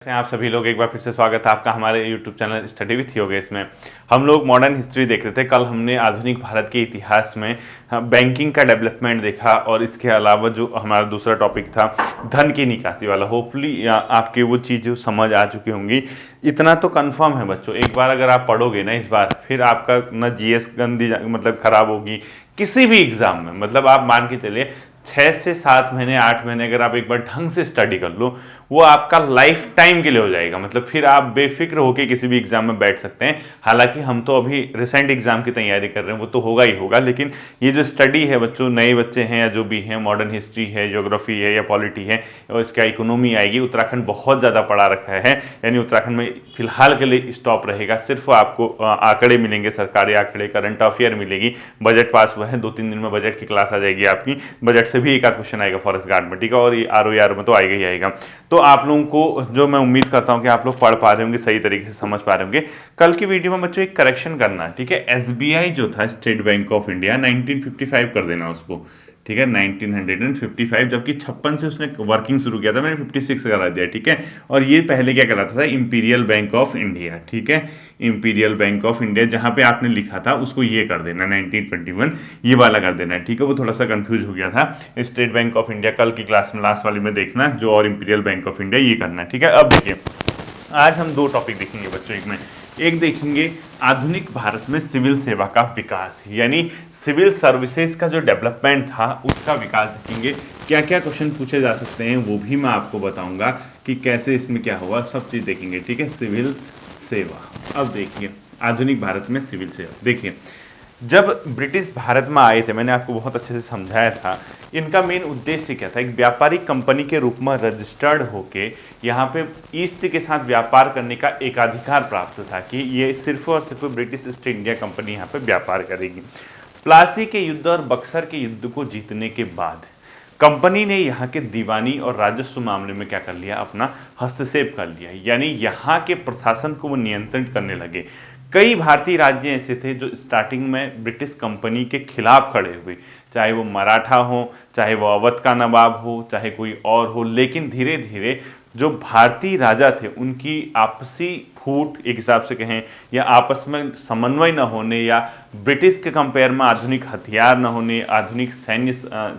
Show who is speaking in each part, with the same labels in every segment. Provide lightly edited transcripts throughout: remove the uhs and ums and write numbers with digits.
Speaker 1: से आप सभी लोग एक बार फिर से स्वागत है आपका हमारे YouTube channel study with Yogesh इसमें हम लोग मॉडर्न हिस्ट्री देख रहे थे। कल हमने आधुनिक भारत के इतिहास में बैंकिंग का डेवलपमेंट देखा और इसके अलावा जो हमारा दूसरा टॉपिक था धन की निकासी वाला। होपफुली आपके वो चीज़ समझ आ चुकी होंगी। इतना तो कंफर्म है बच्चों, एक बार अगर आप पढ़ोगे ना इस बार, फिर आपका न जीएस गंदी मतलब खराब होगी किसी भी एग्जाम में। मतलब आप मान के चलिए 6 से 7 महीने 8 महीने अगर आप एक बार ढंग से स्टडी कर लो, वो आपका लाइफ टाइम के लिए हो जाएगा। मतलब फिर आप बेफिक्र होकर किसी भी एग्जाम में बैठ सकते हैं। हालांकि हम तो अभी रिसेंट एग्जाम की तैयारी कर रहे हैं, वो तो होगा ही होगा, लेकिन ये जो स्टडी है बच्चों, नए बच्चे हैं या जो भी हैं, मॉडर्न हिस्ट्री है, ज्योग्राफी है या पॉलिटी है और इसका इकोनॉमी आएगी, उत्तराखंड बहुत ज़्यादा पढ़ा रखा है। यानी उत्तराखंड में फिलहाल के लिए स्टॉप रहेगा, सिर्फ आपको आंकड़े मिलेंगे, सरकारी आंकड़े, करंट अफेयर मिलेगी। बजट पास हुआ है, 2-3 दिन में बजट की क्लास आ जाएगी आपकी। बजट से भी एक आध क्वेश्चन आएगा फॉरेस्ट गार्ड में, ठीक है, और ये आर में तो आएगा ही आएगा। तो आप लोगों को, जो मैं उम्मीद करता हूं कि आप लोग पढ़ पा रहे होंगे, सही तरीके से समझ पा रहे होंगे। कल की वीडियो में बच्चों एक करेक्शन करना, ठीक है। एसबीआई जो था, स्टेट बैंक ऑफ इंडिया, 1955 कर देना उसको, ठीक है, 1955, जबकि 56 से उसने वर्किंग शुरू किया था, मैंने 56 करा दिया, ठीक है। और ये पहले क्या कहलाता था, इंपीरियल बैंक ऑफ इंडिया, ठीक है, इंपीरियल बैंक ऑफ इंडिया। जहां पे आपने लिखा था उसको ये कर देना 1921, ये वाला कर देना, ठीक है। वो थोड़ा सा कंफ्यूज हो गया था। स्टेट बैंक ऑफ इंडिया कल की क्लास में लास्ट वाली में देखना जो, और इंपीरियल बैंक ऑफ इंडिया ये करना, ठीक है। अब देखिए, आज हम दो टॉपिक देखेंगे बच्चों। एक देखेंगे आधुनिक भारत में सिविल सेवा का विकास, यानी सिविल सर्विसेज का जो डेवलपमेंट था उसका विकास देखेंगे। क्या क्या क्वेश्चन पूछे जा सकते हैं वो भी मैं आपको बताऊंगा कि कैसे इसमें क्या हुआ, सब चीज़ देखेंगे, ठीक है। सिविल सेवा, अब देखिए आधुनिक भारत में सिविल सेवा। देखिए, जब ब्रिटिश भारत में आए थे, मैंने आपको बहुत अच्छे से समझाया था, इनका मेन उद्देश्य क्या था, एक व्यापारिक कंपनी के रूप में रजिस्टर्ड होके यहाँ पे ईस्ट के साथ व्यापार करने का एकाधिकार प्राप्त था कि ये सिर्फ और सिर्फ ब्रिटिश ईस्ट इंडिया कंपनी यहाँ पे व्यापार करेगी। प्लासी के युद्ध और बक्सर के युद्ध को जीतने के बाद कंपनी ने यहाँ के दीवानी और राजस्व मामले में क्या कर लिया, अपना हस्तक्षेप कर लिया, यानी यहाँ के प्रशासन को वो नियंत्रित करने लगे। कई भारतीय राज्य ऐसे थे जो स्टार्टिंग में ब्रिटिश कंपनी के खिलाफ खड़े हुए, चाहे वो मराठा हो, चाहे वो अवध का नवाब हो, चाहे कोई और हो, लेकिन धीरे धीरे जो भारतीय राजा थे उनकी आपसी फूट, एक हिसाब से कहें, या आपस में समन्वय न होने, या ब्रिटिश के कंपेयर में आधुनिक हथियार न होने, आधुनिक सैन्य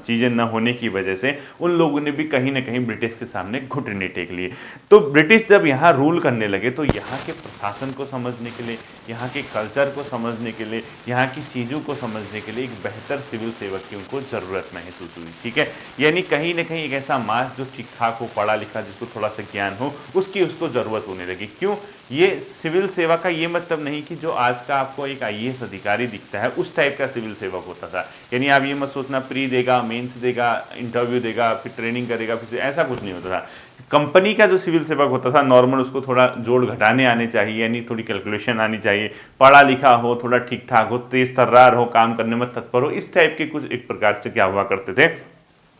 Speaker 1: चीज़ें न होने की वजह से उन लोगों ने भी कहीं ना कहीं ब्रिटिश के सामने घुटने टेक लिए। तो ब्रिटिश जब यहाँ रूल करने लगे तो यहाँ के प्रशासन को समझने के लिए, यहाँ के कल्चर को समझने के लिए, यहाँ की चीज़ों को समझने के लिए एक बेहतर सिविल सेवक की उनको ज़रूरत महसूस हुई, ठीक है। यानी कहीं ना कहीं एक ऐसा मास जो ठीक ठाक हो, पढ़ा लिखा, जिसको थोड़ा सा ज्ञान हो, उसकी उसको ज़रूरत होने लगी। क्यों? ये सिविल सेवा का ये मतलब नहीं कि जो आज का आपको एक आईएएस अधिकारी दिखता है उस टाइप का सिविल सेवक होता था। यानी आप ये मत सोचना प्री देगा, मेंस देगा, इंटरव्यू देगा, फिर ट्रेनिंग करेगा, फिर ऐसा कुछ नहीं होता था। कंपनी का जो सिविल सेवक होता था नॉर्मल, उसको थोड़ा जोड़ घटाने आने चाहिए, यानी थोड़ी कैलकुलेशन आनी चाहिए, पढ़ा लिखा हो, थोड़ा ठीक ठाक हो, तेज तर्रार हो, काम करने में तत्पर हो, इस टाइप के कुछ एक प्रकार से क्या हुआ करते थे,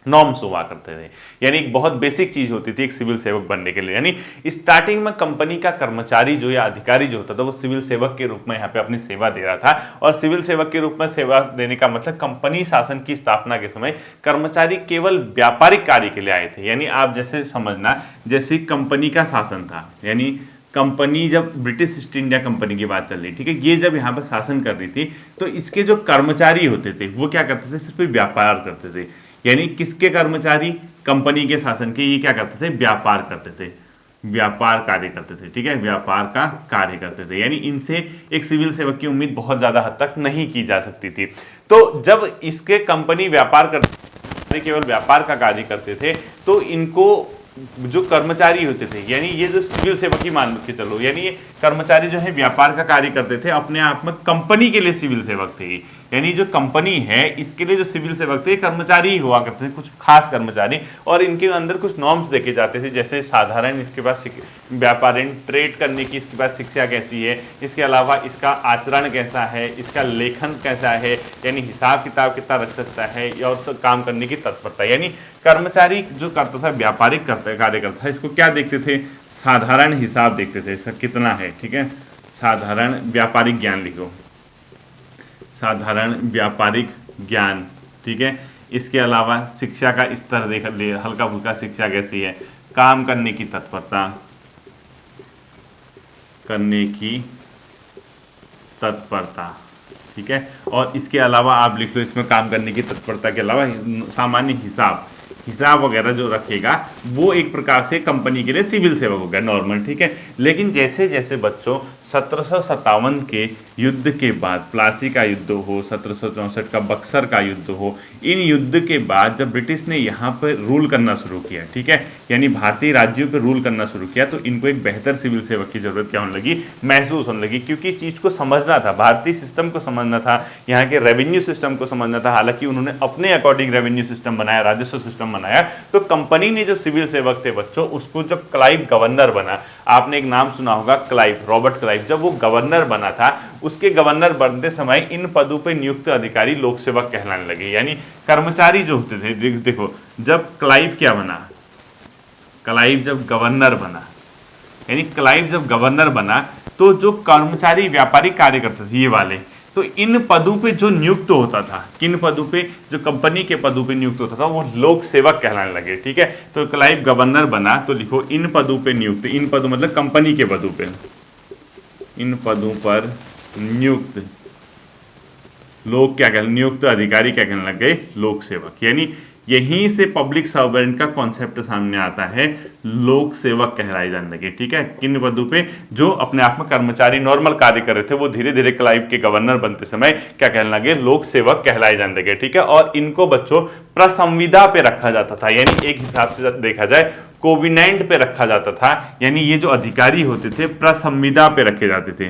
Speaker 1: नॉर्म्स हुआ करते थे। यानी एक बहुत बेसिक चीज होती थी एक सिविल सेवक बनने के लिए। यानी स्टार्टिंग में कंपनी का कर्मचारी जो या अधिकारी जो होता था वो सिविल सेवक के रूप में यहाँ पे अपनी सेवा दे रहा था। और सिविल सेवक के रूप में सेवा देने का मतलब कंपनी शासन की स्थापना के समय कर्मचारी केवल व्यापारिक कार्य के लिए आए थे। यानी आप जैसे समझना, जैसे कंपनी का शासन था, यानी कंपनी जब ब्रिटिश ईस्ट इंडिया कंपनी की बात चल रही, ठीक है, ये जब यहाँ पर शासन कर रही थी तो इसके जो कर्मचारी होते थे वो क्या करते थे, सिर्फ व्यापार करते थे। यानी किसके कर्मचारी? कंपनी के शासन के। ये क्या करते थे? व्यापार करते थे, व्यापार कार्य करते थे, ठीक है, व्यापार का कार्य करते थे। यानी इनसे एक सिविल सेवक की उम्मीद बहुत ज्यादा हद तक नहीं की जा सकती थी। तो जब इसके कंपनी व्यापार करते, केवल व्यापार का कार्य करते थे, तो इनको जो कर्मचारी होते थे, यानी ये जो सिविल सेवक ही मान के चलो, यानी ये कर्मचारी जो है व्यापार का कार्य करते थे, अपने आप में कंपनी के लिए सिविल सेवक थे। यानी जो कंपनी है इसके लिए जो सिविल सेवक थे कर्मचारी ही हुआ करते थे, कुछ खास कर्मचारी, और इनके अंदर कुछ नॉर्म्स देखे जाते थे, जैसे साधारण इसके पास व्यापार ट्रेड करने की इसके पास शिक्षा कैसी है, इसके अलावा इसका आचरण कैसा है, इसका लेखन कैसा है, यानी हिसाब किताब कितना रख सकता है, और तो काम करने की तत्परता। यानी कर्मचारी जो करता था व्यापारिक कार्य करता था, इसको क्या देखते थे? साधारण हिसाब देखते थे, इसका कितना है, ठीक है, साधारण व्यापारिक ज्ञान लिखो, साधारण व्यापारिक ज्ञान, ठीक है। इसके अलावा शिक्षा का स्तर देख ले, हल्का फुल्का शिक्षा कैसी है, काम करने की तत्परता, करने की तत्परता, ठीक है। और इसके अलावा आप लिख लो इसमें काम करने की तत्परता के अलावा सामान्य हिसाब वगैरह जो रखेगा वो एक प्रकार से कंपनी के लिए सिविल सेवक हो गया, नॉर्मल, ठीक है। लेकिन जैसे जैसे बच्चों 1757 के युद्ध के बाद, प्लासी का युद्ध हो, 1764 का बक्सर का युद्ध हो, इन युद्ध के बाद जब ब्रिटिश ने यहाँ पर रूल करना शुरू किया, ठीक है, यानी भारतीय राज्यों पर रूल करना शुरू किया, तो इनको एक बेहतर सिविल सेवक की जरूरत क्या होने लगी, महसूस होने लगी। क्योंकि चीज़ को समझना था, भारतीय सिस्टम को समझना था, यहाँ के रेवेन्यू सिस्टम को समझना था। हालांकि उन्होंने अपने अकॉर्डिंग रेवेन्यू सिस्टम बनाया, राजस्व सिस्टम बनाया। तो कंपनी ने जो सिविल सेवक थे बच्चों, उसको जब क्लाइव गवर्नर बना, आपने एक नाम सुना होगा क्लाइव, रॉबर्ट क्लाइव, जब वो गवर्नर बना था, उसके गवर्नर बनते समय इन पदों पर नियुक्त अधिकारी लोक सेवक कहलाने लगे, यानी कर्मचारी जो होते थे। देखो जब क्लाइव क्या बना, क्लाइव जब गवर्नर बना, यानी क्लाइव जब गवर्नर बना तो जो कर्मचारी व्यापारी कार्य करते थे ये वाले, तो इन पदों पे जो नियुक्त होता था, किन पदों पे, जो कंपनी के पदों पे नियुक्त होता था, वो लोक सेवक कहलाने लगे, ठीक है। तो क्लाइव गवर्नर बना तो लिखो इन पदों पे नियुक्त, इन पदों मतलब कंपनी के पदों पे, इन पदों पर नियुक्त लोग क्या कहने, नियुक्त अधिकारी क्या कहने लग गए, लोक सेवक। यानी यहीं से पब्लिक सर्वेंट का कॉन्सेप्ट सामने आता है, लोक सेवक कहलाए जाने लगे, ठीक है। किन पदों पे, जो अपने आप में कर्मचारी नॉर्मल कार्य कर रहे थे, वो धीरे धीरे क्लाइव के गवर्नर बनते समय क्या कहने लगे, लोक सेवक कहलाए जाने लगे, ठीक है। और इनको बच्चों प्रसंविदा पे रखा जाता था, यानी एक हिसाब से देखा जाए कोविनेंट पे रखा जाता था, यानी ये जो अधिकारी होते थे प्रसंविदा पे रखे जाते थे,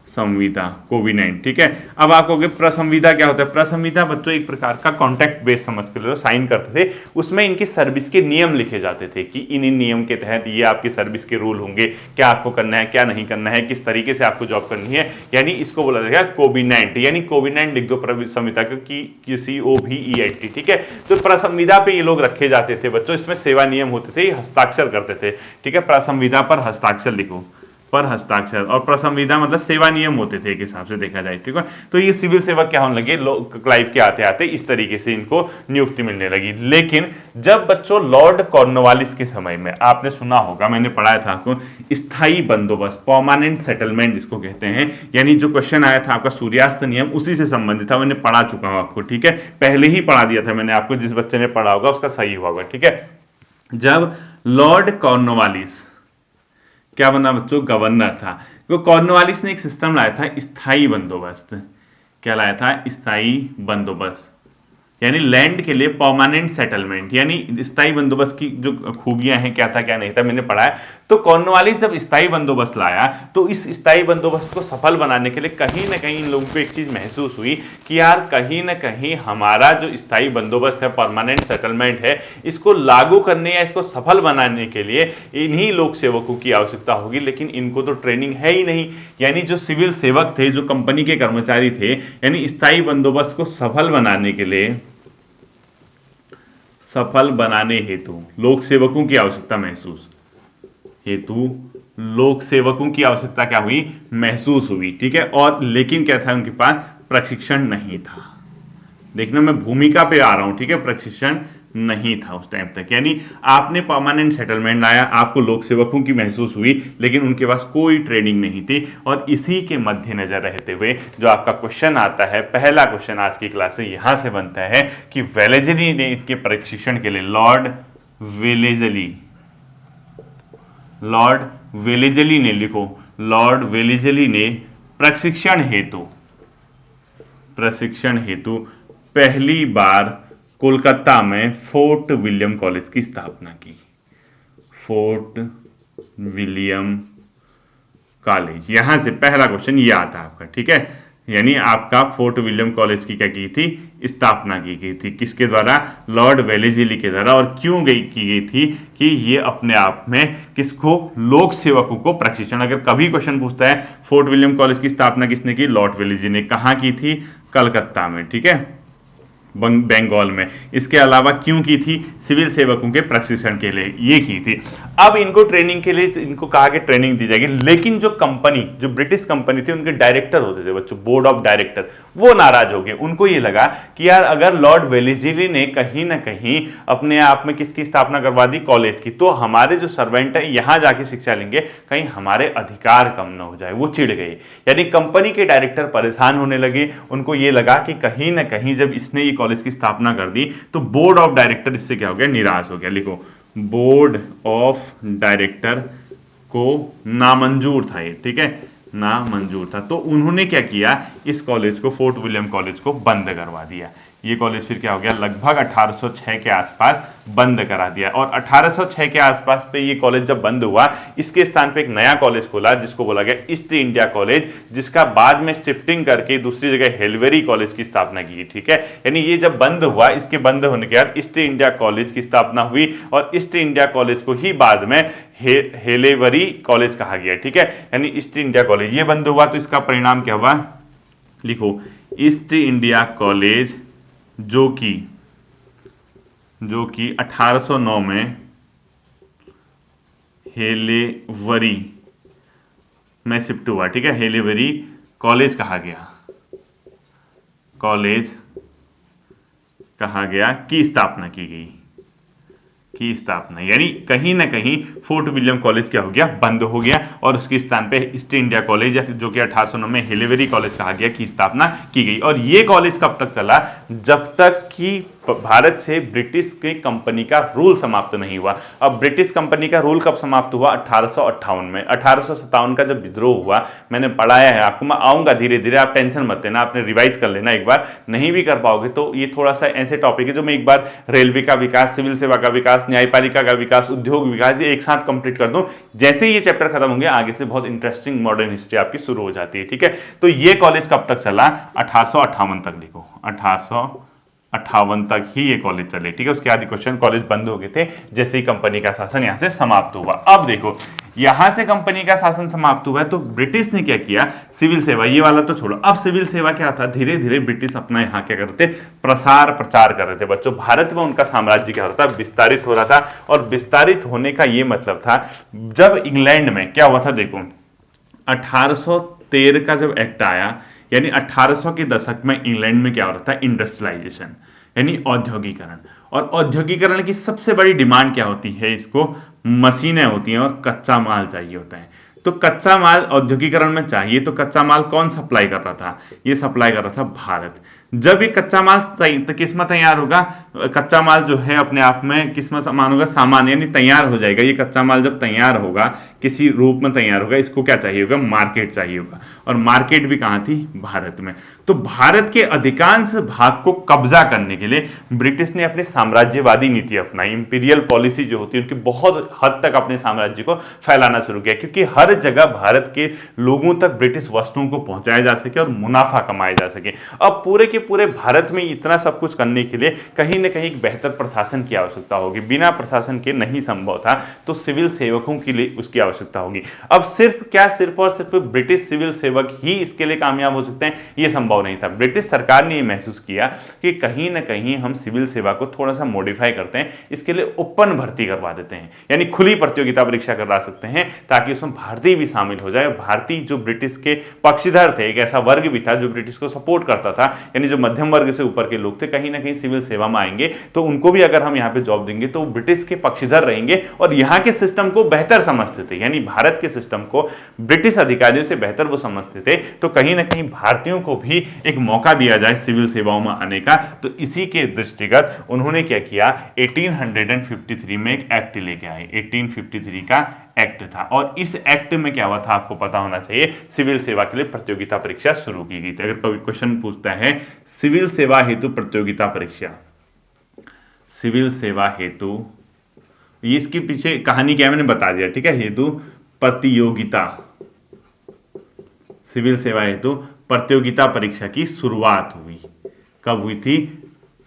Speaker 1: संविदा, कोविनेंट, ठीक है। अब आप कहोगे प्रसंविदा क्या होता है? प्रसंविदा बच्चों एक प्रकार का कॉन्ट्रैक्ट बेस समझ के लो, साइन करते थे, उसमें इनकी सर्विस के नियम लिखे जाते थे कि इन नियम के तहत ये आपकी सर्विस के रूल होंगे, क्या आपको करना है, क्या नहीं करना है, किस तरीके से आपको जॉब करनी है, यानी इसको बोला जाएगा कोविनेंट, यानी कोविनेंट लिख दो प्रसंविदा की COVENT, ठीक है। तो प्रसंविदा पे ये लोग रखे जाते थे बच्चों, इसमें सेवा नियम होते थे, हस्ताक्षर करते थे, ठीक है। प्रसंविदा पर हस्ताक्षर लिखो, पर हस्ताक्षर, और प्रसंविदा मतलब सेवा नियम होते थे एक हिसाब से देखा जाए, ठीक है। तो ये सिविल सेवक क्या होने लगे, क्लाइव के आते आते इस तरीके से इनको नियुक्ति मिलने लगी। लेकिन जब बच्चों लॉर्ड कॉर्नवालिस के समय में, आपने सुना होगा, मैंने पढ़ाया था आपको, स्थायी बंदोबस्त, परमानेंट सेटलमेंट जिसको कहते हैं, यानी जो क्वेश्चन आया था आपका सूर्यास्त नियम उसी से संबंधित था, मैंने पढ़ा चुका हूं आपको, ठीक है, पहले ही पढ़ा दिया था मैंने आपको, जिस बच्चे ने पढ़ा होगा उसका सही हुआ होगा, ठीक है। जब लॉर्ड कॉर्नवालिस क्या बना बच्चों, गवर्नर था, तो कॉर्नवालिस ने एक सिस्टम लाया था, स्थायी बंदोबस्त। क्या लाया था? स्थायी बंदोबस्त, यानी लैंड के लिए परमानेंट सेटलमेंट, यानी स्थायी बंदोबस्त की जो खूबियां हैं, क्या था क्या नहीं था, मैंने पढ़ा है। तो कॉर्नवालिस जब स्थायी बंदोबस्त लाया, तो इस स्थायी बंदोबस्त को सफल बनाने के लिए कहीं ना कहीं इन लोगों को एक चीज महसूस हुई कि यार कहीं ना कहीं हमारा जो स्थायी बंदोबस्त है, परमानेंट सेटलमेंट है, इसको लागू करने या इसको सफल बनाने के लिए इन्हीं लोक सेवकों की आवश्यकता होगी, लेकिन इनको तो ट्रेनिंग है ही नहीं। यानी जो सिविल सेवक थे, जो कंपनी के कर्मचारी थे, यानी स्थायी बंदोबस्त को सफल बनाने के लिए, सफल बनाने हेतु लोक सेवकों की आवश्यकता महसूस, हेतु लोक सेवकों की आवश्यकता क्या हुई, महसूस हुई, ठीक है। और लेकिन क्या था, उनके पास प्रशिक्षण नहीं था। देखना मैं भूमिका पे आ रहा हूं, ठीक है, प्रशिक्षण नहीं था उस टाइम तक। यानी आपने परमानेंट सेटलमेंट लाया, आपको लोक सेवकों की महसूस हुई, लेकिन उनके पास कोई ट्रेनिंग नहीं थी। और इसी के मद्देनजर रहते हुए जो आपका क्वेश्चन आता है, पहला क्वेश्चन आज की क्लास से यहां से बनता है कि वेलेजली ने इसके प्रशिक्षण के लिए, लॉर्ड वेलेजली ने, लिखो, लॉर्ड वेलेजली ने प्रशिक्षण हेतु पहली बार कोलकाता में फोर्ट विलियम कॉलेज की स्थापना की। फोर्ट विलियम कॉलेज, यहां से पहला क्वेश्चन ये आता है आपका, ठीक है। यानी आपका फोर्ट विलियम कॉलेज की क्या की थी, स्थापना की गई थी, किसके द्वारा, लॉर्ड वेलेजली के द्वारा। और क्यों की गई थी कि ये अपने आप में किसको, लोक सेवकों को प्रशिक्षण, अगर कभी क्वेश्चन पूछता है फोर्ट विलियम कॉलेज की स्थापना किसने की, लॉर्ड वेलेजली ने। कहाँ की थी, कलकत्ता में, ठीक है। बंगाल में। इसके अलावा क्यों की थी? सिविल सेवकों के प्रशिक्षण के लिए ये की थी। अब इनको ट्रेनिंग के लिए इनको कहा कि ट्रेनिंग दी जाएगी, लेकिन जो कंपनी, जो ब्रिटिश कंपनी थी, उनके डायरेक्टर होते थे बच्चों, बोर्ड ऑफ डायरेक्टर, वो नाराज हो गए। उनको ये लगा कि यार अगर लॉर्ड वेलेस्ली ने कहीं ना कहीं अपने आप में किसकी स्थापना करवा दी? कॉलेज की, तो हमारे जो सर्वेंट है यहां जाके शिक्षा लेंगे, कहीं हमारे अधिकार कम ना हो जाए। वो चिढ़ गए, यानी कंपनी के डायरेक्टर परेशान होने लगे। उनको ये लगा कि कहीं ना कहीं जब इसने ये कॉलेज की स्थापना कर दी तो बोर्ड ऑफ डायरेक्टर इससे क्या हो गया? निराश हो गया। लिखो, बोर्ड ऑफ डायरेक्टर को नामंजूर था ये, ठीक है, नामंजूर था। तो उन्होंने क्या किया? इस कॉलेज को, फोर्ट विलियम कॉलेज को बंद करवा दिया। ये कॉलेज फिर क्या हो गया? लगभग 1806 के आसपास बंद करा दिया। और 1806 के आसपास पे ये कॉलेज जब बंद हुआ, इसके स्थान पे एक नया कॉलेज खोला जिसको बोला गया ईस्ट इंडिया कॉलेज, जिसका बाद में शिफ्टिंग करके दूसरी जगह हेलवेरी कॉलेज की स्थापना की, ठीक है। यानी ये जब बंद हुआ, इसके बंद होने के बाद ईस्ट इंडिया कॉलेज की स्थापना हुई, और ईस्ट इंडिया कॉलेज को ही बाद में हेलेवरी कॉलेज कहा गया, ठीक है। यानी ईस्ट इंडिया कॉलेज ये बंद हुआ, तो इसका परिणाम क्या हुआ? लिखो, ईस्ट इंडिया कॉलेज जो कि 1809 में हेलेवरी में शिफ्ट हुआ, ठीक है, हेलेवरी कॉलेज कहा गया, कॉलेज कहा गया, की स्थापना की गई, की स्थापना। यानी कहीं ना कहीं फोर्ट विलियम कॉलेज क्या हो गया? बंद हो गया, और उसके स्थान पे ईस्ट इंडिया कॉलेज जो कि 1809 में हेलेवरी कॉलेज कहा गया की स्थापना की गई। और ये कॉलेज कब तक चला? जब तक कि भारत से ब्रिटिश की कंपनी का रूल समाप्त नहीं हुआ। अब ब्रिटिश कंपनी का रूल कब समाप्त हुआ? 1858 में। 1857 का जब विद्रोह हुआ, मैंने पढ़ाया है आपको, मैं आऊंगा धीरे धीरे, आप टेंशन मत लेना, आपने रिवाइज कर लेना एक बार। नहीं भी कर पाओगे तो ये थोड़ा सा ऐसे टॉपिक है जो मैं एक बार रेलवे का विकास, सिविल सेवा का विकास, न्यायपालिका का विकास, उद्योग विकास, ये एक साथ कंप्लीट कर दूं। जैसे ही ये चैप्टर खत्म होंगे, आगे से बहुत इंटरेस्टिंग मॉडर्न हिस्ट्री आपकी शुरू हो जाती है, ठीक है। तो ये कॉलेज कब तक चला? 1858 तक। लिखो, 1858 तक ही ये कॉलेज चले, ठीक है। उसके आदि क्वेश्चन कॉलेज बंद हो गए थे जैसे ही कंपनी का शासन यहां से समाप्त हुआ। अब देखो, यहां से कंपनी का शासन समाप्त हुआ है, तो ब्रिटिश ने क्या किया? सिविल सेवा, ये वाला तो छोड़ो, अब सिविल सेवा क्या था? धीरे धीरे ब्रिटिश अपना यहां क्या करते? प्रसार प्रचार कर रहे थे बच्चों। भारत में उनका साम्राज्य क्या हो रहा था? विस्तारित हो रहा था। और विस्तारित होने का ये मतलब था, जब इंग्लैंड में क्या हुआ था? देखो, 1813 का जब एक्ट आया, यानी 1800 के दशक में इंग्लैंड में क्या हो रहा था? इंडस्ट्रियलाइजेशन, यानी औद्योगिकरण। और औद्योगिकरण की सबसे बड़ी डिमांड क्या होती है? इसको मशीनें होती हैं और कच्चा माल चाहिए होता है। तो कच्चा माल औद्योगिकरण में चाहिए, तो कच्चा माल कौन सप्लाई कर रहा था? ये सप्लाई कर रहा था भारत। जब ये कच्चा माल किस में तैयार होगा? कच्चा माल जो है अपने आप में किस में सामान होगा? सामान, यानी तैयार हो जाएगा। ये कच्चा माल जब तैयार होगा, किसी रूप में तैयार होगा, इसको क्या चाहिए होगा? मार्केट चाहिए होगा। और मार्केट भी कहाँ थी? भारत में। तो भारत के अधिकांश भाग को कब्जा करने के लिए ब्रिटिश ने अपनी साम्राज्यवादी नीति अपनाई। इंपीरियल पॉलिसी जो होती है उनकी बहुत हद तक अपने साम्राज्य को फैलाना शुरू किया, क्योंकि हर जगह भारत के लोगों तक ब्रिटिश वस्तुओं को पहुंचाया जा सके और मुनाफा कमाया जा सके। अब पूरे के पूरे भारत में इतना सब कुछ करने के लिए कहीं ना कहीं एक बेहतर प्रशासन की आवश्यकता होगी। बिना प्रशासन के नहीं संभव था, तो सिविल सेवकों के लिए उसकी आवश्यकता होगी। अब सिर्फ और सिर्फ ब्रिटिश सिविल सेवक ही इसके लिए कामयाब हो सकते हैं, यह संभव नहीं था। ब्रिटिश सरकार ने यह महसूस किया कि कहीं ना कहीं हम सिविल सेवा को थोड़ा सा मॉडिफाई करते हैं, इसके लिए ओपन भर्ती करवा देते हैं, यानी खुली प्रतियोगिता परीक्षा करवा सकते हैं, ताकि उसमें भारतीय भी शामिल हो जाए। भारतीय जो ब्रिटिश के पक्षधर थे, एक ऐसा वर्ग भी था जो ब्रिटिश को सपोर्ट करता था, यानी जो मध्यम वर्ग से ऊपर के लोग थे, कहीं ना कहीं सिविल सेवा में आएंगे, तो उनको भी अगर हम यहाँ पे जॉब देंगे तो ब्रिटिश के पक्षधर रहेंगे और यहाँ के सिस्टम को बेहतर समझते थे, यानी भारत के सिस्टम को ब्रिटिश अधिकारियों से बेहतर वो समझते थे। तो कहीं ना कहीं भारतीयों को भी एक मौका दिया जाए सिविल सेवाओं में आने का। तो इसी के दृष्टिगत उन्होंने क्या किया? 1853 में एक एक्ट लेके आए। 1853 का एक्ट था, और इस एक्ट में क्या हुआ था आपको पता होना चाहिए। सिविल सेवा के लिए प्रतियोगिता परीक्षा शुरू की गई थी। अगर कोई क्वेश्चन पूछता है सिविल सेवा हेतु प्रतियोगिता परीक्षा, सिविल सेवा हेतु, ये इसके पीछे कहानी क्या है मैंने बता दिया, ठीक है। हेतु प्रतियोगिता, सिविल सेवा हेतु प्रतियोगिता परीक्षा की शुरुआत हुई कब हुई थी?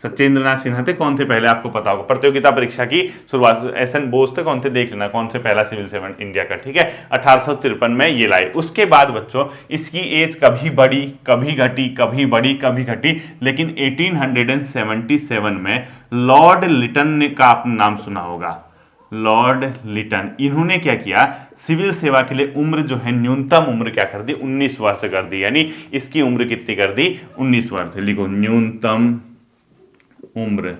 Speaker 1: सत्येंद्र नाथ सिन्हा थे, कौन थे पहले आपको पता होगा, प्रतियोगिता परीक्षा की शुरुआत SN बोस थे, कौन थे देख लेना, कौन से पहला सिविल सर्वेंट इंडिया का, ठीक है, 1853 में ये लाए। उसके बाद बच्चों इसकी एज कभी बढ़ी कभी घटी, कभी बढ़ी कभी घटी, लेकिन 1877 में लॉर्ड लिटन का आपने नाम सुना होगा, लॉर्ड लिटन, इन्होंने क्या किया, सिविल सेवा के लिए उम्र जो है न्यूनतम उम्र क्या कर दी, 19 वर्ष कर दी, यानी इसकी उम्र कितनी कर दी, 19 वर्ष। लिखो न्यूनतम उम्र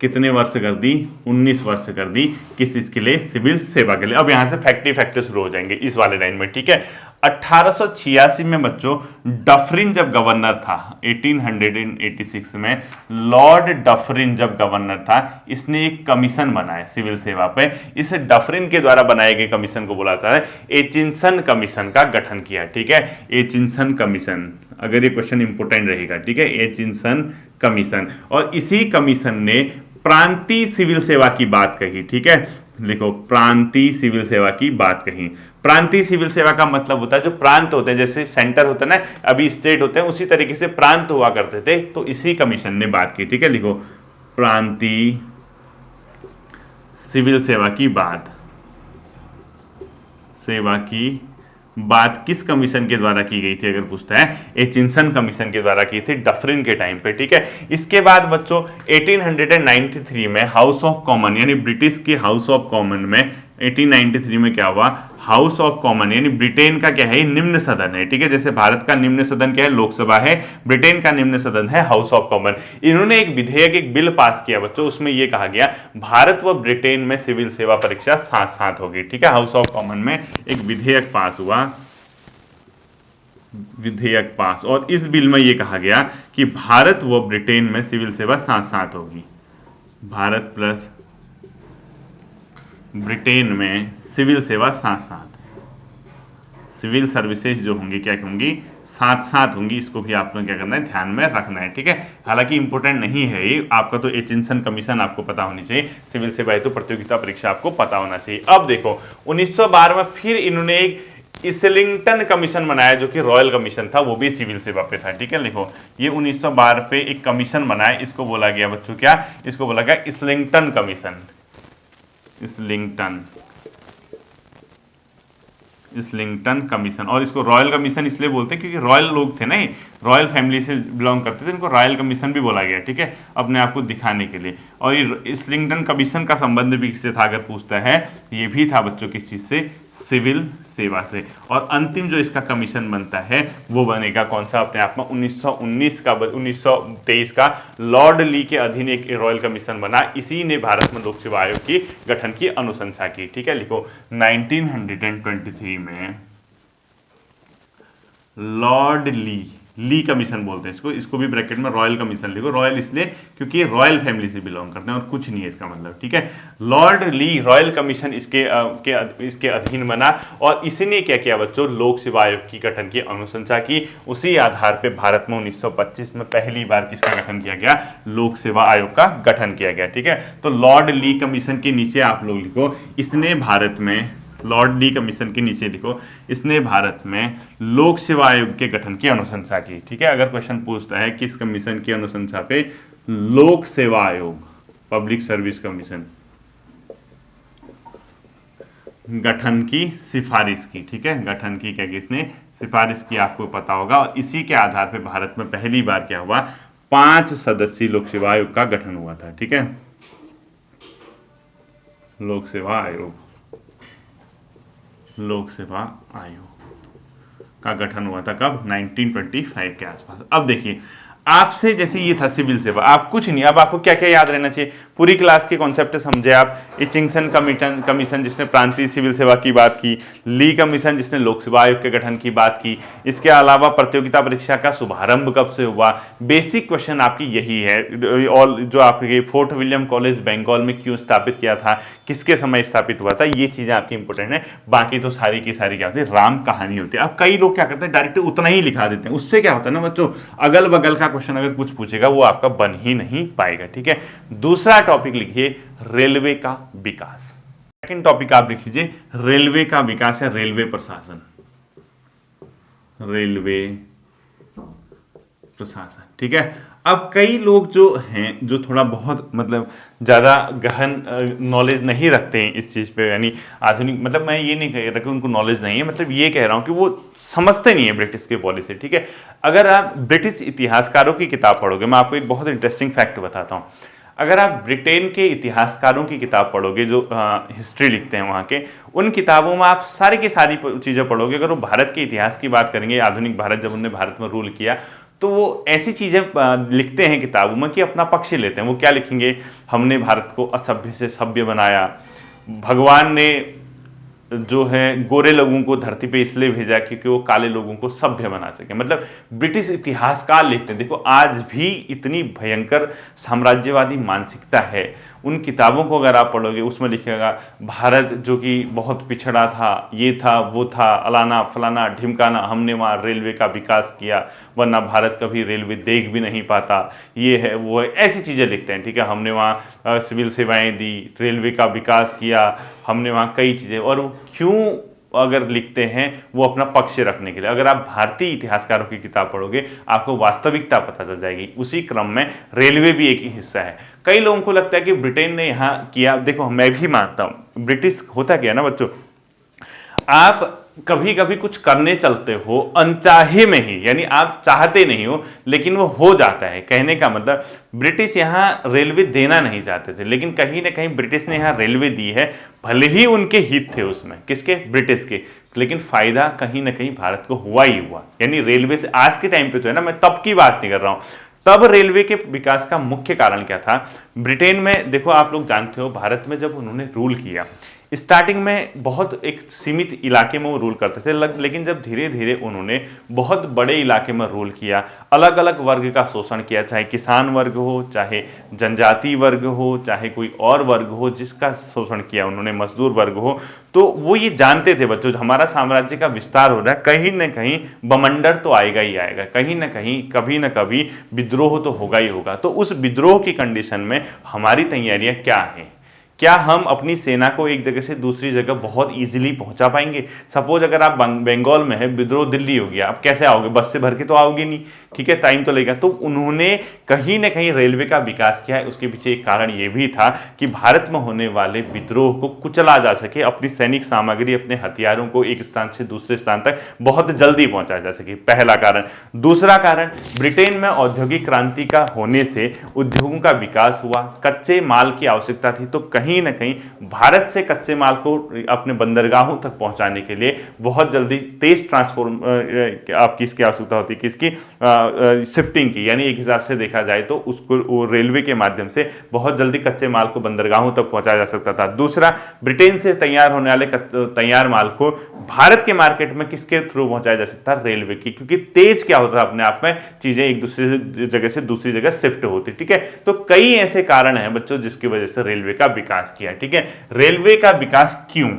Speaker 1: कितने वर्ष कर दी, 19 वर्ष कर दी, किस इसके लिए, सिविल सेवा के लिए। अब यहां से फैक्ट शुरू हो जाएंगे इस वाले लाइन में, ठीक है। 1886 में बच्चों डफरिन जब गवर्नर था, 1886 में लॉर्ड डफरिन जब गवर्नर था, इसने एक कमीशन बनाया सिविल सेवा पे। इस डफरिन के द्वारा बनाए गए कमीशन को बोला जाता है एचिंसन कमीशन का गठन किया, ठीक है, एचिंसन कमीशन, अगर ये क्वेश्चन इंपोर्टेंट रहेगा, ठीक है, एचिंसन कमीशन। और इसी कमीशन ने प्रांतीय सिविल सेवा की बात कही, ठीक है, लिखो प्रांतीय सिविल सेवा की बात कही। प्रांतीय सिविल सेवा का मतलब होता है जो प्रांत होते हैं, जैसे सेंटर होता है ना, अभी स्टेट होते हैं, उसी तरीके से प्रांत हुआ करते थे, तो इसी कमीशन ने बात की, ठीक है, लिखो प्रांतीय सिविल सेवा की बात किस कमीशन के द्वारा की गई थी, अगर पूछता है एचिंसन कमीशन के द्वारा की थी डफरिन के टाइम पे, ठीक है। इसके बाद बच्चों 1893 में हाउस ऑफ कॉमन, यानी ब्रिटिश के हाउस ऑफ कॉमन में 1893 में क्या हुआ, हाउस ऑफ कॉमन यानी ब्रिटेन का क्या है, निम्न सदन है, ठीक है, जैसे भारत का निम्न सदन क्या है, लोकसभा है, ब्रिटेन का निम्न सदन है हाउस ऑफ कॉमन। इन्होंने एक विधेयक, एक बिल पास किया बच्चों, उसमें यह कहा गया भारत व ब्रिटेन में सिविल सेवा परीक्षा साथ साथ होगी, ठीक है। हाउस ऑफ कॉमन में एक विधेयक पास हुआ, विधेयक पास, और इस बिल में यह कहा गया कि भारत व ब्रिटेन में सिविल सेवा साथ साथ होगी, भारत प्लस ब्रिटेन में सिविल सेवा साथ साथ, सिविल सर्विसेज जो होंगी क्या होंगी, साथ साथ होंगी। इसको भी आपको क्या करना है, ध्यान में रखना है, ठीक है। हालांकि इंपॉर्टेंट नहीं है ये, आपका तो एचिंसन कमीशन आपको पता होनी चाहिए, सिविल सेवा हेतु प्रतियोगिता परीक्षा आपको पता होना चाहिए। अब देखो 1912 में फिर इन्होंने एक इस्लिंगटन कमीशन बनाया, जो कि रॉयल कमीशन था, वो भी सिविल सेवा पे था, ठीक है। लिखो ये 1912 पे एक कमीशन बनाया, इसको बोला गया बच्चों क्या, इसको बोला गया इस्लिंगटन कमीशन, इस्लिंगटन कमीशन। और इसको रॉयल कमीशन इसलिए बोलते हैं क्योंकि रॉयल लोग थे ना, रॉयल फैमिली से बिलोंग करते थे, इनको रॉयल कमीशन भी बोला गया, ठीक है, अपने आप को दिखाने के लिए। और ये इस्लिंगटन कमीशन का संबंध भी किससे था, अगर पूछता है, ये भी था बच्चों किस चीज से, सिविल सेवा से। और अंतिम जो इसका कमीशन बनता है वो बनेगा कौन सा, अपने आप में 1923 का लॉर्ड ली के अधीन एक रॉयल कमीशन बना, इसी ने भारत में लोक सेवा आयोग की गठन की अनुशंसा की, ठीक है। लिखो 1923 में लॉर्ड ली कमीशन बोलते हैं इसको भी ब्रैकेट में रॉयल कमीशन लिखो, रॉयल इसलिए क्योंकि रॉयल फैमिली से बिलोंग करते हैं और कुछ नहीं है इसका मतलब, ठीक है। लॉर्ड ली रॉयल कमीशन इसके अधीन बना, और इसने क्या किया बच्चों, लोक सेवा आयोग की गठन की अनुशंसा की। उसी आधार पर भारत में 1925 में पहली बार किसका गठन किया गया, लोक सेवा आयोग का गठन किया गया, ठीक है। तो लॉर्ड ली कमीशन के नीचे आप लोग लिखो, इसने भारत में, लॉर्ड ली कमीशन के नीचे लिखो, इसने भारत में लोक सेवा आयोग के गठन की अनुशंसा की, ठीक है। अगर क्वेश्चन पूछता है किस कमीशन की अनुशंसा पे, लोक सेवा आयोग, पब्लिक सर्विस कमीशन गठन की सिफारिश की, ठीक है, गठन की क्या किसने, सिफारिश की, आपको पता होगा। और इसी के आधार पर भारत में पहली बार क्या हुआ, 5 सदस्यीय लोक सेवा आयोग का गठन हुआ था, ठीक है, लोक सेवा आयोग का गठन हुआ था कब, 1925 के आसपास। अब देखिए आपसे, जैसे ये था सिविल सेवा, आप कुछ नहीं, अब आपको क्या क्या याद रहना चाहिए, पूरी क्लास के कॉन्सेप्ट समझे आप। एचिंसन कमीशन जिसने प्रांतीय सिविल सेवा की बात की, ली कमीशन जिसने लोक सेवा आयोग के गठन की बात की, इसके अलावा प्रतियोगिता परीक्षा का शुभारंभ कब से हुआ, बेसिक क्वेश्चन आपकी यही है। और जो आपके फोर्ट विलियम कॉलेज बंगाल में क्यों स्थापित किया था, किसके समय स्थापित हुआ था, ये चीजें आपकी इंपॉर्टेंट है। बाकी तो सारी की सारी क्या होती है, राम कहानी होती है। अब कई लोग क्या करते हैं, डायरेक्ट उतना ही लिखा देते हैं, उससे क्या होता है ना बच्चों, अगल बगल का क्वेश्चन अगर कुछ पूछेगा वो आपका बन ही नहीं पाएगा, ठीक है। दूसरा टॉपिक लिखिए रेलवे का विकास। सेकंड टॉपिक आप लिख लीजिए रेलवे का विकास या रेलवे प्रशासन, रेलवे प्रशासन, ठीक है। अब कई लोग जो हैं जो थोड़ा बहुत मतलब ज़्यादा गहन नॉलेज नहीं रखते हैं इस चीज़ पे, यानी आधुनिक, मतलब मैं ये नहीं कह रहा कि उनको नॉलेज नहीं है, मतलब ये कह रहा हूँ कि वो समझते नहीं है ब्रिटिश की पॉलिसी, ठीक है। अगर आप ब्रिटिश इतिहासकारों की किताब पढ़ोगे, मैं आपको एक बहुत इंटरेस्टिंग फैक्ट बताता हूँ। अगर आप ब्रिटेन के इतिहासकारों की किताब पढ़ोगे जो हिस्ट्री लिखते हैं वहाँ के, उन किताबों में आप सारी की सारी चीज़ें पढ़ोगे। अगर वो भारत के इतिहास की बात करेंगे, आधुनिक भारत जब उन्होंने भारत में रूल किया, तो वो ऐसी चीज़ें लिखते हैं किताबों में कि अपना पक्ष लेते हैं। वो क्या लिखेंगे, हमने भारत को असभ्य से सभ्य बनाया, भगवान ने जो है गोरे लोगों को धरती पे इसलिए भेजा क्योंकि वो काले लोगों को सभ्य बना सके। मतलब ब्रिटिश इतिहासकार लिखते हैं। देखो आज भी इतनी भयंकर साम्राज्यवादी मानसिकता है। उन किताबों को अगर आप पढ़ोगे, उसमें लिखेगा भारत जो कि बहुत पिछड़ा था, ये था वो था, अलाना फलाना ढिमकाना, हमने वहाँ रेलवे का विकास किया, वरना भारत कभी रेलवे देख भी नहीं पाता, ये है वो है, ऐसी चीज़ें लिखते हैं, ठीक है। हमने वहाँ सिविल सेवाएं दी, रेलवे का विकास किया, हमने वहाँ कई चीज़ें। और वो क्यों अगर लिखते हैं, वो अपना पक्ष रखने के लिए। अगर आप भारतीय इतिहासकारों की किताब पढ़ोगे, आपको वास्तविकता पता चल जाएगी। उसी क्रम में रेलवे भी एक ही हिस्सा है। कई लोगों को लगता है कि ब्रिटेन ने यहाँ किया, देखो मैं भी मानता हूँ, ब्रिटिश होता क्या है ना बच्चों, आप कभी कभी कुछ करने चलते हो अनचाहे में ही, यानी आप चाहते नहीं हो लेकिन वो हो जाता है। कहने का मतलब ब्रिटिश यहाँ रेलवे देना नहीं चाहते थे, लेकिन कहीं ना कहीं ब्रिटिश ने यहाँ रेलवे दी है। भले ही उनके हित थे उसमें, किसके, ब्रिटिश के, लेकिन फायदा कहीं ना कहीं भारत को हुआ ही हुआ। यानी रेलवे से आज के टाइम पे तो है ना, मैं तब की बात नहीं कर रहा हूँ। तब रेलवे के विकास का मुख्य कारण क्या था, ब्रिटेन में देखो, आप लोग जानते हो भारत में जब उन्होंने रूल किया, स्टार्टिंग में बहुत एक सीमित इलाके में वो रूल करते थे, लेकिन जब धीरे धीरे उन्होंने बहुत बड़े इलाके में रूल किया, अलग अलग वर्ग का शोषण किया, चाहे किसान वर्ग हो, चाहे जनजाति वर्ग हो, चाहे कोई और वर्ग हो जिसका शोषण किया उन्होंने, मजदूर वर्ग हो, तो वो ये जानते थे बच्चों, हमारा साम्राज्य का विस्तार हो रहा है, कहीं ना कहीं बमंडर तो आएगा ही आएगा, कहीं ना कहीं कभी ना कभी विद्रोह तो होगा ही होगा। तो उस विद्रोह की कंडीशन में हमारी तैयारियां क्या हैं, क्या हम अपनी सेना को एक जगह से दूसरी जगह बहुत इजीली पहुंचा पाएंगे। सपोज अगर आप बंगाल में है, विद्रोह दिल्ली हो गया, आप कैसे आओगे, बस से भर के तो आओगे नहीं, ठीक है, टाइम तो लगेगा। तो उन्होंने कहीं ना कहीं रेलवे का विकास किया है। उसके पीछे एक कारण ये भी था कि भारत में होने वाले विद्रोह को कुचला जा सके, अपनी सैनिक सामग्री, अपने हथियारों को एक स्थान से दूसरे स्थान तक बहुत जल्दी पहुंचाया जा सके, पहला कारण। दूसरा कारण, ब्रिटेन में औद्योगिक क्रांति का होने से उद्योगों का विकास हुआ, कच्चे माल की आवश्यकता थी, तो कहीं ना कहीं भारत से कच्चे माल को अपने बंदरगाहों तक पहुंचाने के लिए बहुत जल्दी तेज ट्रांसफॉर्म आपकी इसकी आवश्यकता होती है, किसकी, शिफ्टिंग की। यानी एक हिसाब से देखा जाए तो उसको रेलवे के माध्यम से बहुत जल्दी कच्चे माल को बंदरगाहों तक पहुंचाया जा सकता था। दूसरा, ब्रिटेन से तैयार होने वाले तैयार माल को भारत के मार्केट में किसके थ्रू पहुंचाया जा सकता, रेलवे की, क्योंकि तेज क्या होता है अपने आप में, चीजें एक दूसरे जगह से दूसरी जगह शिफ्ट होती, ठीक है। तो कई ऐसे कारण हैं बच्चों जिसकी वजह से रेलवे का विकास किया, ठीक है। रेलवे का विकास क्यों,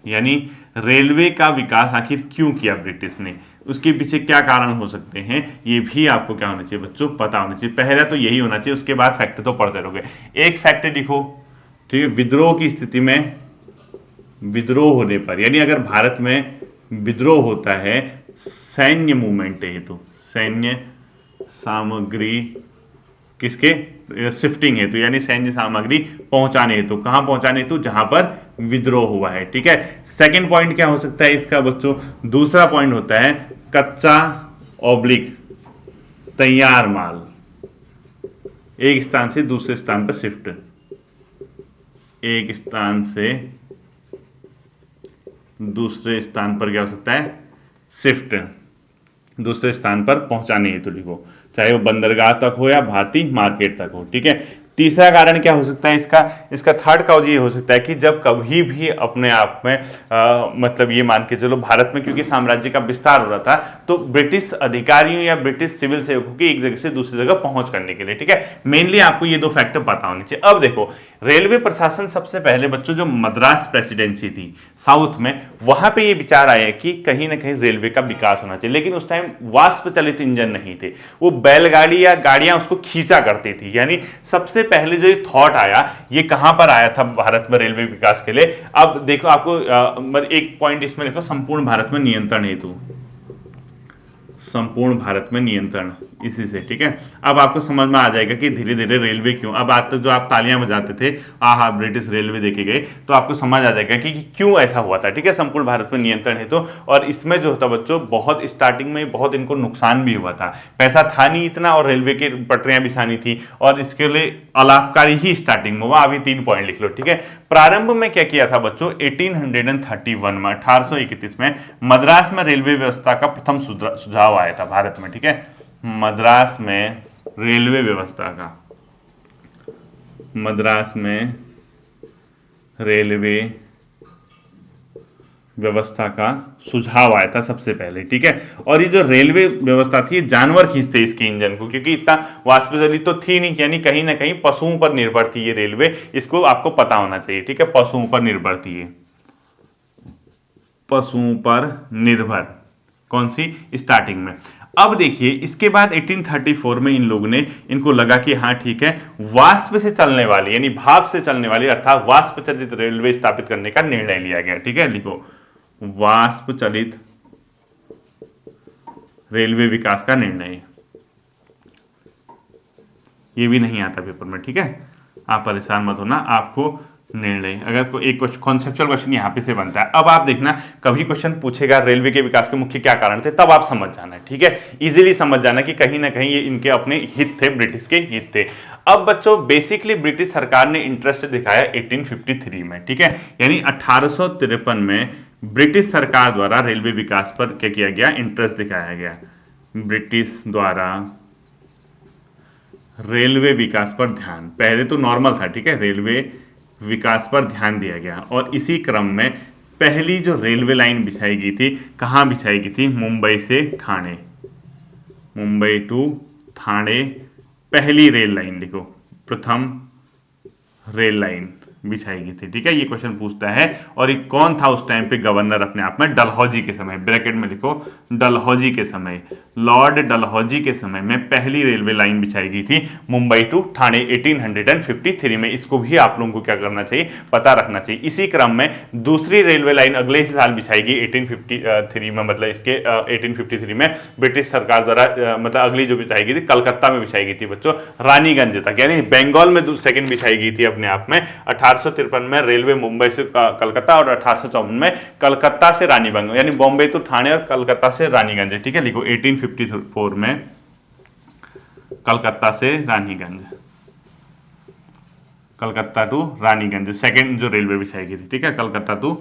Speaker 1: यानी रेलवे का विकास आखिर क्यों किया ब्रिटिश ने, उसके पीछे क्या कारण हो सकते हैं, ये भी आपको क्या होना चाहिए बच्चों, पता होना चाहिए। पहला तो यही होना चाहिए, उसके बाद फैक्ट तो पढ़ते रहोगे। एक फैक्ट लिखो, ठीक है, विद्रोह की स्थिति में, विद्रोह होने पर, यानी अगर भारत में विद्रोह होता है, सैन्य मूवमेंट है, तो सैन्य सामग्री किसके, शिफ्टिंग है, तो यानी सैन्य सामग्री पहुंचाने हेतु, कहां पहुंचाने हेतु, जहां पर विद्रोह हुआ है, ठीक है। सेकंड पॉइंट क्या हो सकता है इसका बच्चों, दूसरा पॉइंट होता है कच्चा ऑब्लिक तैयार माल एक स्थान से दूसरे स्थान पर शिफ्ट, एक स्थान से दूसरे स्थान पर क्या हो सकता है, शिफ्ट, दूसरे स्थान पर पहुंचाने हेतु लिखो, चाहे वो बंदरगाह तक हो या भारतीय मार्केट तक हो, ठीक है। तीसरा कारण क्या हो सकता है इसका थर्ड काउज ये हो सकता है कि जब कभी भी अपने आप में मतलब ये मान के चलो भारत में क्योंकि साम्राज्य का विस्तार हो रहा था, तो ब्रिटिश अधिकारियों या ब्रिटिश सिविल सेवकों की एक जगह से दूसरी जगह पहुंच करने के लिए, ठीक है। मेनली आपको ये दो फैक्टर पता होने चाहिए। अब देखो, रेलवे प्रशासन सबसे पहले बच्चों जो मद्रास प्रेसिडेंसी थी साउथ में, वहां पे ये विचार आया कि कहीं ना कहीं रेलवे का विकास होना चाहिए, लेकिन उस टाइम वाष्प चलित इंजन नहीं थे, वो बैलगाड़ी या गाड़ियां उसको खींचा करती थी। यानी सबसे पहले जो थॉट आया, ये कहां पर आया था भारत में रेलवे विकास के लिए। अब देखो आपको एक पॉइंट इसमें देखो, संपूर्ण भारत में नियंत्रण हेतु, संपूर्ण भारत में नियंत्रण, इसी से। ठीक है, अब आपको समझ में आ जाएगा कि धीरे धीरे रेलवे क्यों, अब आज तक जो आप तालियां बजाते थे आहा ब्रिटिश रेलवे देखे गए, तो आपको समझ आ जाएगा कि क्यों ऐसा हुआ था। ठीक है, संपूर्ण भारत में नियंत्रण है तो, और इसमें जो होता बच्चों बहुत स्टार्टिंग में बहुत इनको नुकसान भी हुआ था, पैसा था नहीं इतना और रेलवे की पटरियां बिछानी थी, और इसके लिए अलाभकारी ही स्टार्टिंग में हुआ। अभी 3 पॉइंट लिख लो। ठीक है, प्रारंभ में क्या किया था बच्चों, 1831 में 1831 में मद्रास में रेलवे व्यवस्था का प्रथम सुझाव आया था भारत में। ठीक है, मद्रास में रेलवे व्यवस्था का, मद्रास में रेलवे व्यवस्था का सुझाव आया था सबसे पहले। ठीक है, और ये जो रेलवे व्यवस्था थी जानवर खींचते इसके इंजन को, क्योंकि इतना वाष्पचालित तो थी नहीं, यानी कहीं ना कहीं पशुओं पर निर्भर थी ये रेलवे, इसको आपको पता होना चाहिए। ठीक है, पशुओं पर निर्भर थी ये, पशुओं पर निर्भर, कौन सी, स्टार्टिंग में। अब देखिए इसके बाद 1834 में इन लोगों ने, इनको लगा कि हाँ ठीक है, वाष्प से चलने वाली यानी भाप से चलने वाली अर्थात वाष्प चलित रेलवे स्थापित करने का निर्णय लिया गया। ठीक है, लिखो वाष्प चलित रेलवे विकास का निर्णय, ये भी नहीं आता पेपर में। ठीक है, आप परेशान मत होना, आपको निर्णय, अगर कोई एक कॉन्सेप्चुअल क्वेश्चन यहाँ पे से बनता है। अब आप देखना कभी क्वेश्चन पूछेगा रेलवे के विकास के मुख्य क्या कारण थे, तब आप समझ जाना है। ठीक है, इजीली समझ जाना कि कहीं ना कहीं ये इनके अपने हित थे, ब्रिटिश के हित थे। अब बच्चों बेसिकली ब्रिटिश सरकार ने इंटरेस्ट दिखाया 1853 में। ठीक है, यानी 1853 में ब्रिटिश सरकार द्वारा रेलवे विकास पर क्या किया गया, इंटरेस्ट दिखाया गया। ब्रिटिश द्वारा रेलवे विकास पर ध्यान, पहले तो नॉर्मल था। ठीक है, रेलवे विकास पर ध्यान दिया गया, और इसी क्रम में पहली जो रेलवे लाइन बिछाई गई थी, कहाँ बिछाई गई थी, मुंबई से ठाणे, मुंबई टू ठाणे पहली रेल लाइन, लिखो प्रथम रेल लाइन बिछाई गई थी। ठीक है, ये क्वेश्चन पूछता है, और ये कौन था उस टाइम पे गवर्नर अपने आप में, डलहौजी के समय, ब्रैकेट में लिखो डलहौजी के समय, लॉर्ड डलहौजी के समय में पहली रेलवे लाइन बिछाई गई थी मुंबई टू ठाणे 1853 में। इसको भी आप लोगों को क्या करना चाहिए, पता रखना चाहिए। इसी क्रम में दूसरी रेलवे लाइन अगले ही साल बिछाई गई 1853 में, मतलब इसके 1853 में ब्रिटिश सरकार द्वारा, मतलब अगली जो बिछाई गई थी कलकत्ता में बिछाई गई थी बच्चों, रानीगंज तक, यानी बंगाल में सेकंड बिछाई गई थी अपने आप में। 1853 में रेलवे मुंबई से कलकत्ता, और 1854 में कलकत्ता से रानीगंज, यानी बॉम्बे टू ठाणे और कलकत्ता से रानीगंज। ठीक है, लिखो 1854 में कलकत्ता से रानीगंज, कलकत्ता टू रानीगंज सेकंड जो रेलवे बिछाई गई थी। ठीक है, कलकत्ता टू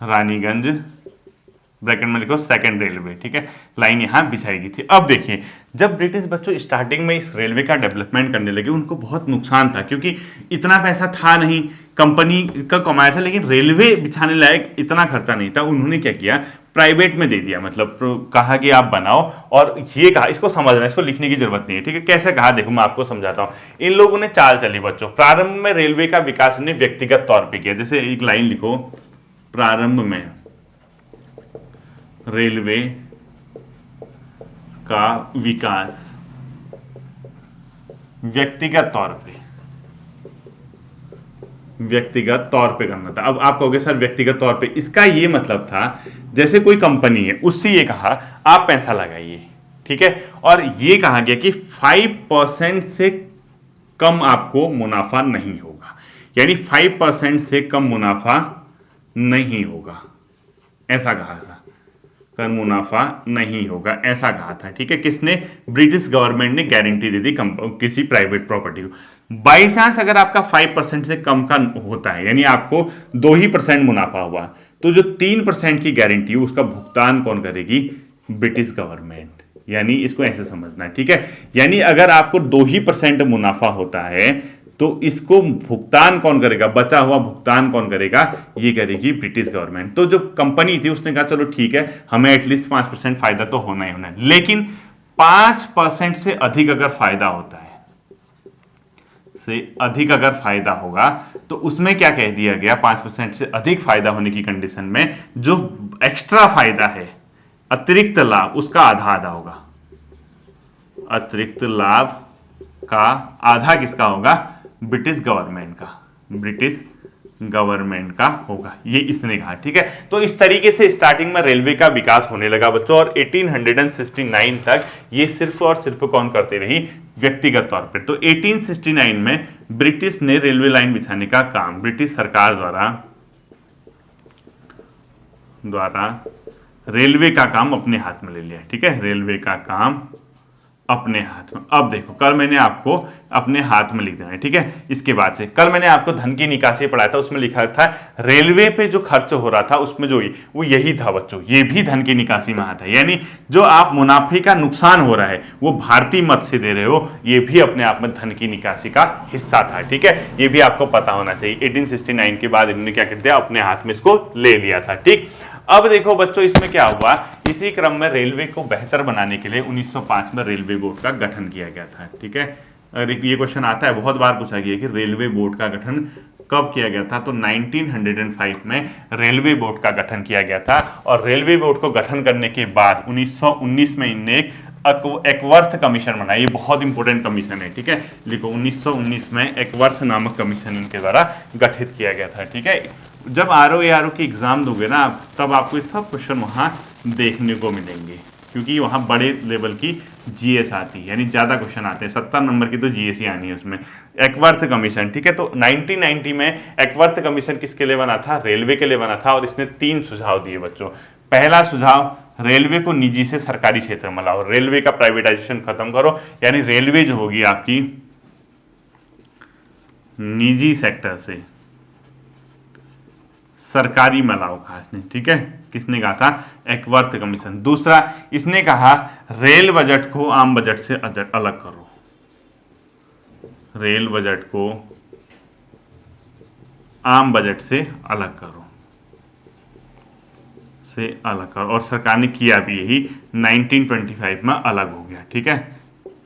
Speaker 1: रानीगंज ब्रैकेट में लिखो सेकंड रेलवे। ठीक है, लाइन यहां बिछाई गई थी। अब देखिए जब ब्रिटिश बच्चों स्टार्टिंग में इस रेलवे का डेवलपमेंट करने लगे, उनको बहुत नुकसान था, क्योंकि इतना पैसा था नहीं, कंपनी का कमाया था, लेकिन रेलवे बिछाने लायक इतना खर्चा नहीं था। उन्होंने क्या किया, प्राइवेट में दे दिया, मतलब कहा कि आप बनाओ, और ये कहा, इसको समझना, इसको लिखने की जरूरत नहीं है। ठीक है, कैसे कहा देखो मैं आपको समझाता हूं। इन लोगों ने चाल चली बच्चों, प्रारंभ में रेलवे का विकास उन्हें व्यक्तिगत तौर पर किया। जैसे एक लाइन लिखो, प्रारंभ में रेलवे का विकास व्यक्तिगत तौर पे करना था। अब आप कहोगे सर व्यक्तिगत तौर पे, इसका ये मतलब था जैसे कोई कंपनी है, उससे ये कहा आप पैसा लगाइए। ठीक है, और ये कहा गया कि 5% से कम आपको मुनाफा नहीं होगा, यानी 5% से कम मुनाफा नहीं होगा, ऐसा कहा था, कर मुनाफा नहीं होगा, ऐसा कहा था। ठीक है, किसने, ब्रिटिश गवर्नमेंट ने गारंटी दे दी किसी प्राइवेट प्रॉपर्टी को। बाई चांस अगर आपका 5% से कम का होता है, यानी आपको 2% मुनाफा हुआ, तो जो 3% की गारंटी है उसका भुगतान कौन करेगी, ब्रिटिश गवर्नमेंट। यानी इसको ऐसे समझना है। ठीक है, यानी अगर आपको 2% मुनाफा होता है तो इसको भुगतान कौन करेगा, बचा हुआ भुगतान कौन करेगा, ये करेगी ब्रिटिश गवर्नमेंट। तो जो कंपनी थी उसने कहा चलो ठीक है, हमें एटलीस्ट 5% फायदा तो होना ही होना है, लेकिन 5% से अधिक अगर फायदा होता है, से अधिक अगर फायदा होगा, तो उसमें क्या कह दिया गया, 5% से अधिक फायदा होने की कंडीशन में जो एक्स्ट्रा फायदा है, अतिरिक्त लाभ, उसका आधा आधा होगा। अतिरिक्त लाभ का आधा किसका होगा, ब्रिटिश गवर्नमेंट का, ब्रिटिश गवर्नमेंट का होगा, ये इसने कहा। ठीक है, तो इस तरीके से स्टार्टिंग में रेलवे का विकास होने लगा बच्चों, और 1869 तक ये सिर्फ और सिर्फ कौन करते रही, व्यक्तिगत तौर पर। तो 1869 में ब्रिटिश ने रेलवे लाइन बिछाने का काम ब्रिटिश सरकार द्वारा रेलवे का काम अपने हाथ में ले लिया। ठीक है, रेलवे का काम अपने हाथ में। अब देखो, कल मैंने आपको अपने हाथ में लिख देना है। ठीक है, इसके बाद से कल मैंने आपको धन की निकासी पढ़ाया था, उसमें लिखा था रेलवे पे जो खर्च हो रहा था उसमें जो वो यही था बच्चों, ये भी धन की निकासी में आता है। यानी जो आप मुनाफे का नुकसान हो रहा है वो भारतीय मत से दे रहे हो, ये भी अपने आप में धन की निकासी का हिस्सा था। ठीक है, ये भी आपको पता होना चाहिए। 1869 के बाद इन्होंने क्या कर दिया, अपने हाथ में इसको ले लिया था। ठीक, अब देखो बच्चों, इसमें क्या हुआ, इसी क्रम में रेलवे को बेहतर बनाने के लिए 1905 में रेलवे बोर्ड का गठन किया गया था। ठीक है, अगर ये क्वेश्चन आता है, बहुत बार पूछा गया कि रेलवे बोर्ड का गठन कब किया गया था, तो 1905 में रेलवे बोर्ड का गठन किया गया था। और रेलवे बोर्ड को गठन करने के बाद 1919 में इनने एक एकवर्थ कमीशन बनाया। ये बहुत इंपॉर्टेंट कमीशन है। ठीक है, लिखो 1919 में एकवर्थ नामक कमीशन इनके द्वारा गठित किया गया था। ठीक है, जब आरओ की एग्जाम दोगे ना, तब आपको ये सब क्वेश्चन वहां देखने को मिलेंगे, क्योंकि वहां बड़े लेवल की जीएस आती है, यानी ज्यादा क्वेश्चन आते हैं। 70 नंबर की तो जीएस ही आनी है उसमें। एकवर्थ कमीशन, ठीक है, तो 1990 में एकवर्थ कमीशन किसके लिए बना था, रेलवे के लिए बना था। और इसने 3 सुझाव दिए बच्चों। पहला सुझाव, रेलवे को निजी से सरकारी क्षेत्र में लाओ, रेलवे का प्राइवेटाइजेशन खत्म करो, यानी रेलवे जो होगी आपकी निजी सेक्टर से सरकारी में लाओ खास ने। ठीक है, किसने कहा था, एकवर्थ कमीशन। दूसरा, इसने कहा रेल बजट को आम बजट से अलग करो, रेल बजट को आम बजट से अलग करो, और सरकार ने किया भी यही, 1925 में अलग हो गया। ठीक है,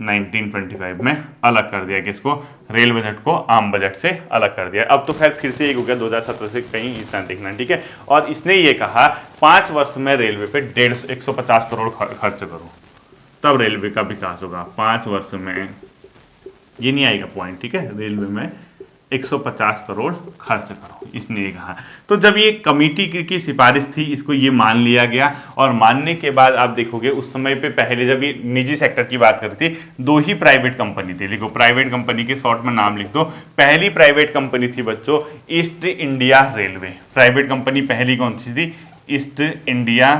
Speaker 1: 1925 में अलग कर दिया, किसको, रेल बजट को आम बजट से अलग कर दिया। अब तो खैर फिर से एक हो गया 2017 से, कहीं इतना देखना। ठीक है, और इसने ये कहा 5 वर्ष में रेलवे पे 150 करोड़ खर्च करो, तब रेलवे का विकास होगा। 5 वर्ष में, ये नहीं आएगा पॉइंट। ठीक है, रेलवे में 150 करोड़ खर्च करो, इसने ये कहा। तो जब ये कमेटी की सिफारिश थी, इसको ये मान लिया गया। और मानने के बाद आप देखोगे उस समय पे पहले जब ये निजी सेक्टर की बात कर रही थी, 2 ही प्राइवेट कंपनी थी। लिखो, प्राइवेट कंपनी के शॉर्ट में नाम लिख दो। पहली प्राइवेट कंपनी थी बच्चों east India railway. Private company पहली कौन सी थी, ईस्ट इंडिया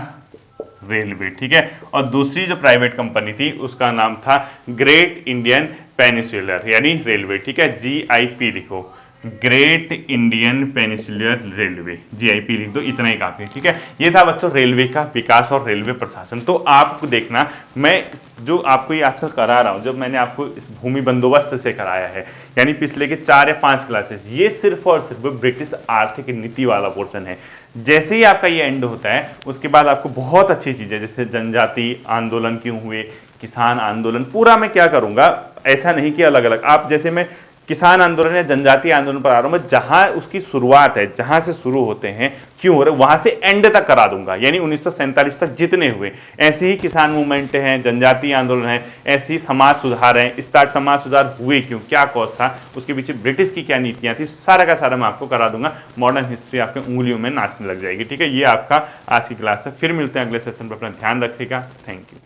Speaker 1: रेलवे। ठीक है, और दूसरी जो प्राइवेट कंपनी थी उसका नाम था ग्रेट इंडियन पेनिसुलर यानी रेलवे। ठीक है, GIP लिखो, great Indian peninsular railway, GIP लिख दो, इतना ही काफी है। ठीक है, ये था बच्चों रेलवे का विकास और रेलवे प्रशासन। तो आपको देखना, मैं जो आपको ये आजकल करा रहा हूँ, जब मैंने आपको इस भूमि बंदोबस्त से कराया है, यानी पिछले के 4 या 5 क्लासेस, ये सिर्फ और सिर्फ ब्रिटिश आर्थिक नीति वाला पोर्शन है। जैसे ही आपका ये एंड होता है, उसके बाद आपको बहुत अच्छी चीजें, जैसे जनजाति आंदोलन क्यों हुए, किसान आंदोलन, पूरा मैं क्या करूंगा, ऐसा नहीं कि अलग अलग। आप जैसे मैं किसान आंदोलन या जनजातीय आंदोलन पर आ रहा हूं, मैं जहां उसकी शुरुआत है, जहां से शुरू होते हैं, क्यों हो रहे, वहां से एंड तक करा दूंगा। यानी 1947 तक जितने हुए, ऐसे ही किसान मूवमेंट हैं, जनजातीय आंदोलन है, ऐसे ही समाज सुधार है। स्टार्ट समाज सुधार हुए क्यों, क्या कॉज था, उसके पीछे ब्रिटिश की क्या नीतियां थी, सारा का सारा मैं आपको करा दूंगा। मॉडर्न हिस्ट्री आपके उंगलियों में नाचने लग जाएगी। ठीक है, ये आपका आज की क्लास है। फिर मिलते हैं अगले सेशन पर, अपना ध्यान रखिएगा। Thank you.